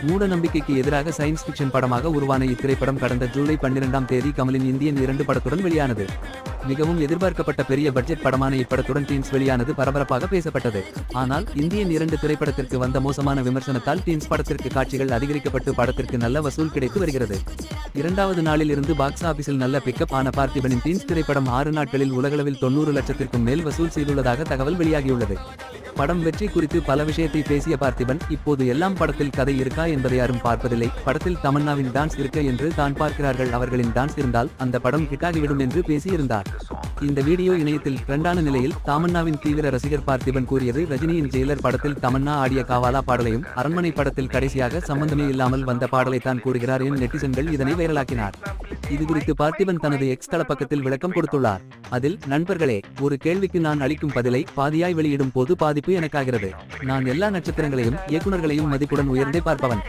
மூட நம்பிக்கைக்கு எதிராக சயின்ஸ் ஃபிக்ஷன் படமாக உருவான இத்திரைப்படம் கடந்த ஜூலை 12ஆம் தேதி கமலின் இந்தியன் 2 படத்துடன் வெளியானது. மிகவும் எதிர்பார்க்கப்பட்ட பெரிய பட்ஜெட் படமான இப்படத்துடன் டீன்ஸ் வெளியானது பரபரப்பாக பேசப்பட்டது. ஆனால் இந்தியன் 2 திரைப்படத்திற்கு வந்த மோசமான விமர்சனத்தால் டீன்ஸ் படத்திற்கு காட்சிகள் அதிகரிக்கப்பட்டு படத்திற்கு நல்ல வசூல் கிடைத்து வருகிறது. இரண்டாவது நாளில் இருந்து பாக்ஸ் ஆபீஸில் நல்ல பிக்கப் ஆன பார்த்திபனின் டீன்ஸ் திரைப்படம் 6 நாட்களில் உலகளவில் 90 லட்சத்திற்கும் மேல் வசூல் செய்துள்ளதாக தகவல் வெளியாகியுள்ளது. படம் வெற்றி குறித்து பல விஷயத்தை பேசிய பார்த்திபன், இப்போது எல்லாம் படத்தில் கதை இருக்கா என்பதை யாரும் பார்ப்பதில்லை. படத்தில் தமன்னாவின் டான்ஸ் இருக்க என்று தான் பார்க்கிறார்கள். அவர்களின் டான்ஸ் இருந்தால் அந்த படம் ஹிட்டாகிவிடும் என்று பேசியிருந்தார். இந்த வீடியோ இணையத்தில் ட்ரெண்டான நிலையில் தமன்னாவின் தீவிர ரசிகர் பார்த்திபன் கூறியது, ரஜினியின் ஜெயிலர் படத்தில் தமன்னா ஆடிய காவாலா பாடலையும் அரண்மனை படத்தில் கடைசியாக சம்பந்தமே இல்லாமல் வந்த பாடலை தான் கூறுகிறார் என நெட்டிசன்கள் இதனை வைரலாக்கினார். இதுகுறித்து பார்த்திபன் தனது எக்ஸ் தள பக்கத்தில் விளக்கம் கொடுத்துள்ளார். அதில், நண்பர்களே, ஒரு கேள்விக்கு நான் அளிக்கும் பதிலை பாதியாய் வெளியிடும் போது பாதிப்பு எனக்காகிறது. நான் எல்லா நட்சத்திரங்களையும் இயக்குனர்களையும் மதிப்புடன் உயர்ந்தே பார்ப்பவன்.